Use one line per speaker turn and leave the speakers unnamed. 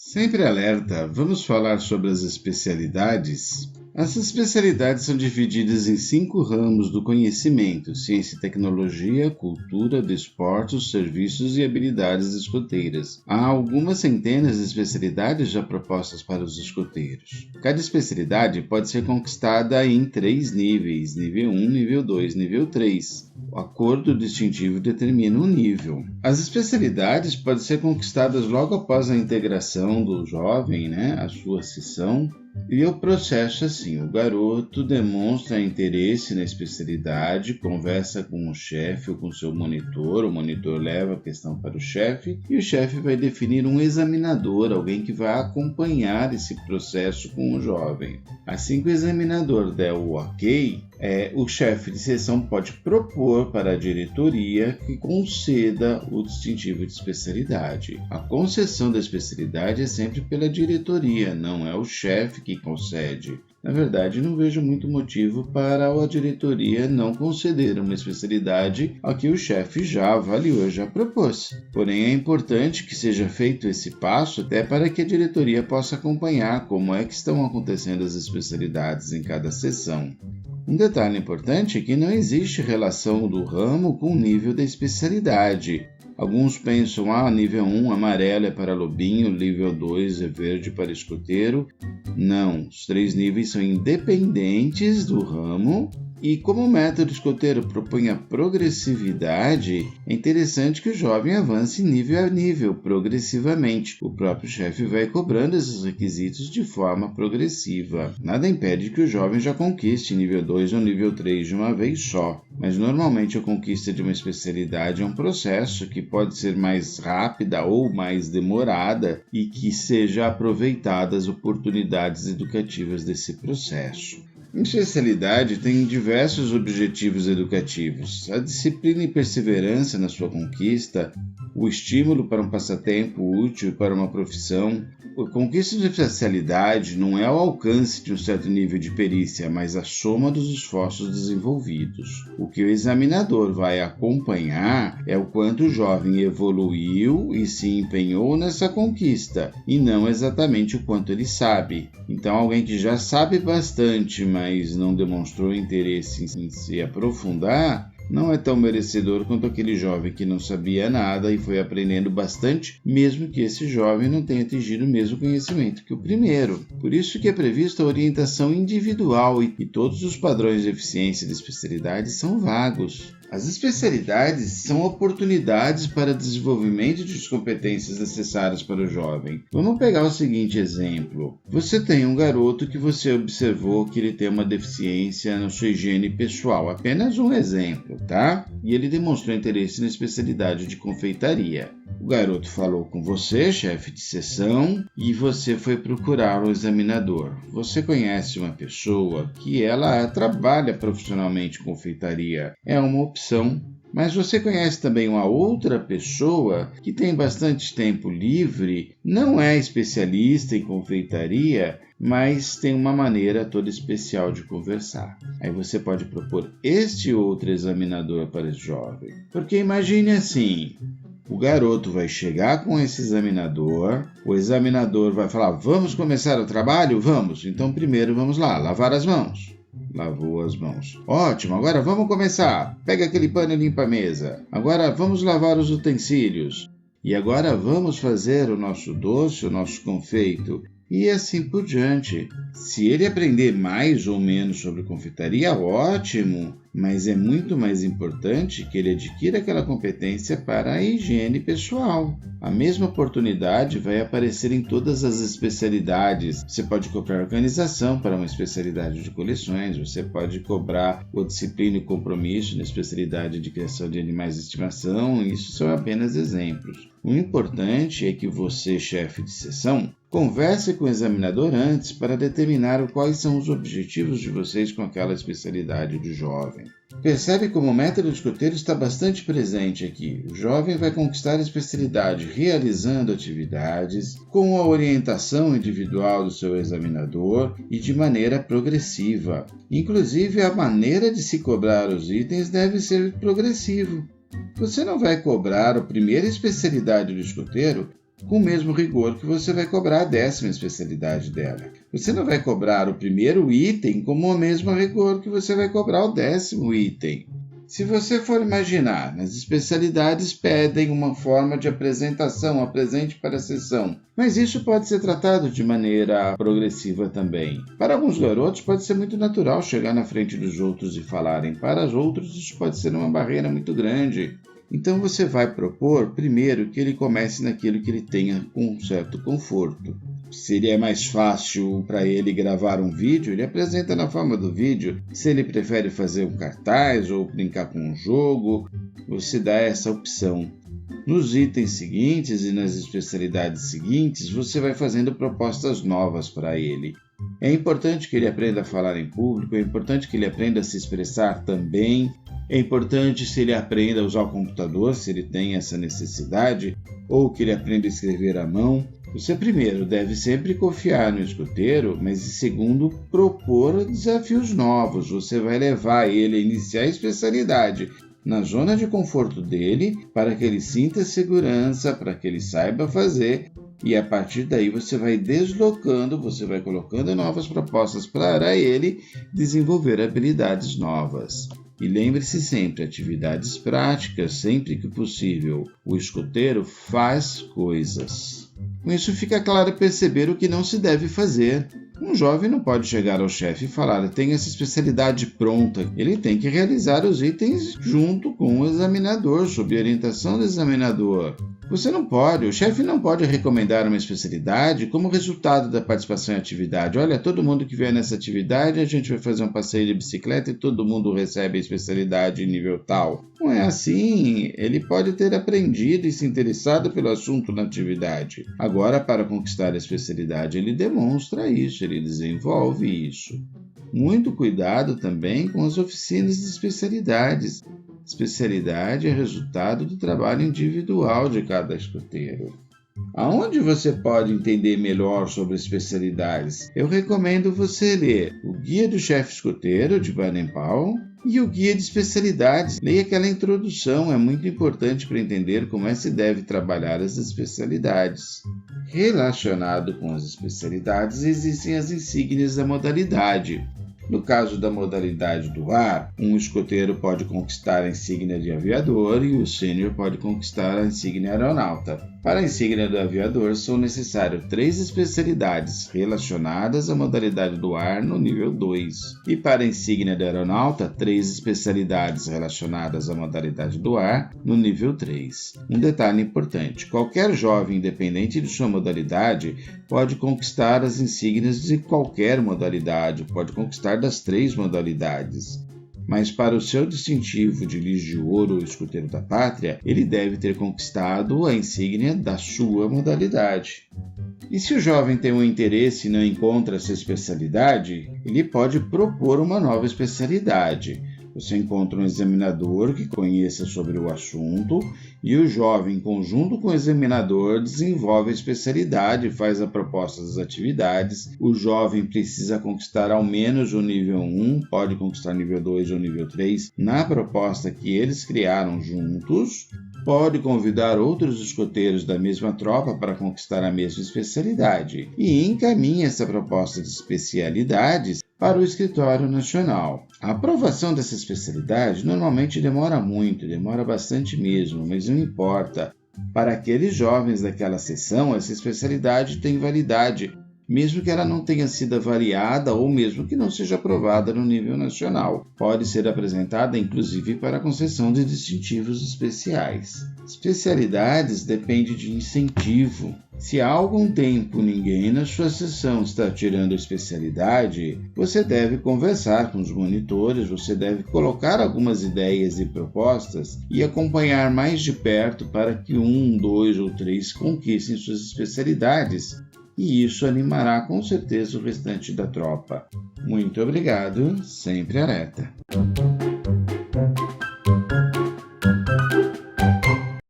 Sempre alerta, vamos falar sobre as especialidades? As especialidades são divididas em 5 ramos do conhecimento: ciência e tecnologia, cultura, desportos, serviços e habilidades escoteiras. Há algumas centenas de especialidades já propostas para os escoteiros. Cada especialidade pode ser conquistada em 3 níveis: nível 1, nível 2, nível 3. O acordo distintivo determina o nível. As especialidades podem ser conquistadas logo após a integração do jovem, a sua sessão. E o processo é assim: o garoto demonstra interesse na especialidade, conversa com o chefe ou com seu monitor, o monitor leva a questão para o chefe e o chefe vai definir um examinador, alguém que vai acompanhar esse processo com o jovem. Assim que o examinador der o ok, o chefe de sessão pode propor para a diretoria que conceda o distintivo de especialidade. A concessão da especialidade é sempre pela diretoria, não é o chefe que concede. Na verdade, não vejo muito motivo para a diretoria não conceder uma especialidade a que o chefe já avaliou, já propôs. Porém, é importante que seja feito esse passo até para que a diretoria possa acompanhar como é que estão acontecendo as especialidades em cada sessão. Um detalhe importante é que não existe relação do ramo com o nível da especialidade. Alguns pensam, nível 1, amarelo é para lobinho, nível 2 é verde para escoteiro. Não, os 3 níveis são independentes do ramo. E como o método escoteiro propõe a progressividade, é interessante que o jovem avance nível a nível, progressivamente. O próprio chefe vai cobrando esses requisitos de forma progressiva. Nada impede que o jovem já conquiste nível 2 ou nível 3 de uma vez só, mas normalmente a conquista de uma especialidade é um processo que pode ser mais rápida ou mais demorada e que seja aproveitada as oportunidades educativas desse processo. A especialidade tem diversos objetivos educativos: a disciplina e perseverança na sua conquista, o estímulo para um passatempo útil para uma profissão. A conquista de especialidade não é o alcance de um certo nível de perícia, mas a soma dos esforços desenvolvidos. O que o examinador vai acompanhar é o quanto o jovem evoluiu e se empenhou nessa conquista, e não exatamente o quanto ele sabe. Então, alguém que já sabe bastante, mas não demonstrou interesse em se aprofundar, não é tão merecedor quanto aquele jovem que não sabia nada e foi aprendendo bastante, mesmo que esse jovem não tenha atingido o mesmo conhecimento que o primeiro. Por isso que é prevista a orientação individual e todos os padrões de eficiência de especialidade são vagos. As especialidades são oportunidades para desenvolvimento de competências necessárias para o jovem. Vamos pegar o seguinte exemplo. Você tem um garoto que você observou que ele tem uma deficiência na sua higiene pessoal. Apenas um exemplo, tá? E ele demonstrou interesse na especialidade de confeitaria. O garoto falou com você, chefe de sessão, e você foi procurar o examinador. Você conhece uma pessoa que ela trabalha profissionalmente com confeitaria. É uma opção. Mas você conhece também uma outra pessoa que tem bastante tempo livre, não é especialista em confeitaria, mas tem uma maneira toda especial de conversar. Aí você pode propor este outro examinador para esse jovem. Porque imagine assim: o garoto vai chegar com esse examinador, o examinador vai falar: vamos começar o trabalho? Vamos! Então primeiro vamos lá, lavar as mãos. Lavou as mãos. Ótimo, agora vamos começar. Pega aquele pano e limpa a mesa. Agora vamos lavar os utensílios. E agora vamos fazer o nosso doce, o nosso confeito. E assim por diante. Se ele aprender mais ou menos sobre confeitaria, ótimo, mas é muito mais importante que ele adquira aquela competência para a higiene pessoal. A mesma oportunidade vai aparecer em todas as especialidades. Você pode cobrar organização para uma especialidade de coleções, você pode cobrar o disciplina e compromisso na especialidade de criação de animais de estimação. Isso são apenas exemplos. O importante é que você, chefe de sessão, converse com o examinador antes para determinar quais são os objetivos de vocês com aquela especialidade do jovem. Percebe como o método escoteiro está bastante presente aqui. O jovem vai conquistar a especialidade realizando atividades, com a orientação individual do seu examinador e de maneira progressiva. Inclusive, a maneira de se cobrar os itens deve ser progressivo. Você não vai cobrar a primeira especialidade do escoteiro com o mesmo rigor que você vai cobrar a 10ª especialidade dela. Você não vai cobrar o primeiro item como o mesmo rigor que você vai cobrar o 10º item. Se você for imaginar, as especialidades pedem uma forma de apresentação, apresente para a sessão, mas isso pode ser tratado de maneira progressiva também. Para alguns garotos pode ser muito natural chegar na frente dos outros e falarem, para os outros isso pode ser uma barreira muito grande. Então você vai propor, primeiro, que ele comece naquilo que ele tenha com um certo conforto. Se ele é mais fácil para ele gravar um vídeo, ele apresenta na forma do vídeo. Se ele prefere fazer um cartaz ou brincar com um jogo, você dá essa opção. Nos itens seguintes e nas especialidades seguintes, você vai fazendo propostas novas para ele. É importante que ele aprenda a falar em público, é importante que ele aprenda a se expressar também. É importante se ele aprenda a usar o computador, se ele tem essa necessidade, ou que ele aprenda a escrever à mão. Você, primeiro, deve sempre confiar no escoteiro, mas, segundo, propor desafios novos. Você vai levar ele a iniciar a especialidade na zona de conforto dele, para que ele sinta segurança, para que ele saiba fazer, e a partir daí você vai deslocando, você vai colocando novas propostas para ele desenvolver habilidades novas. E lembre-se sempre, atividades práticas, sempre que possível. O escoteiro faz coisas. Com isso fica claro perceber o que não se deve fazer. Um jovem não pode chegar ao chefe e falar, tenho essa especialidade pronta. Ele tem que realizar os itens junto com o examinador, sob orientação do examinador. O chefe não pode recomendar uma especialidade como resultado da participação em atividade. Olha, todo mundo que vier nessa atividade, a gente vai fazer um passeio de bicicleta e todo mundo recebe a especialidade em nível tal. Não é assim. Ele pode ter aprendido e se interessado pelo assunto na atividade. Agora, para conquistar a especialidade, ele demonstra isso, ele desenvolve isso. Muito cuidado também com as oficinas de especialidades. Especialidade é resultado do trabalho individual de cada escoteiro. Aonde você pode entender melhor sobre especialidades? Eu recomendo você ler o Guia do Chefe Escoteiro, de Baden-Powell, e o Guia de Especialidades. Leia aquela introdução, é muito importante para entender como se deve trabalhar as especialidades. Relacionado com as especialidades, existem as insígnias da modalidade. No caso da modalidade do ar, um escoteiro pode conquistar a insígnia de aviador e o sênior pode conquistar a insígnia aeronauta. Para a insígnia do aviador, são necessárias 3 especialidades relacionadas à modalidade do ar no nível 2. E para a insígnia do aeronauta, 3 especialidades relacionadas à modalidade do ar no nível 3. Um detalhe importante, qualquer jovem, independente de sua modalidade, pode conquistar as insígnias de qualquer modalidade, pode conquistar das 3 modalidades. Mas para o seu distintivo de Lis de Ouro ou Escoteiro da Pátria, ele deve ter conquistado a insígnia da sua modalidade. E se o jovem tem um interesse e não encontra essa especialidade, ele pode propor uma nova especialidade. Você encontra um examinador que conheça sobre o assunto e o jovem, em conjunto com o examinador, desenvolve a especialidade e faz a proposta das atividades. O jovem precisa conquistar ao menos o nível 1, pode conquistar nível 2 ou nível 3 na proposta que eles criaram juntos. Pode convidar outros escoteiros da mesma tropa para conquistar a mesma especialidade e encaminha essa proposta de especialidades para o escritório nacional. A aprovação dessa especialidade normalmente demora muito, demora bastante mesmo, mas não importa. Para aqueles jovens daquela seção, essa especialidade tem validade, mesmo que ela não tenha sido avaliada ou mesmo que não seja aprovada no nível nacional. Pode ser apresentada, inclusive, para a concessão de distintivos especiais. Especialidades dependem de incentivo. Se há algum tempo ninguém na sua seção está tirando a especialidade, você deve conversar com os monitores, você deve colocar algumas ideias e propostas e acompanhar mais de perto para que 1, 2 ou 3 conquistem suas especialidades. E isso animará com certeza o restante da tropa. Muito obrigado, sempre alerta.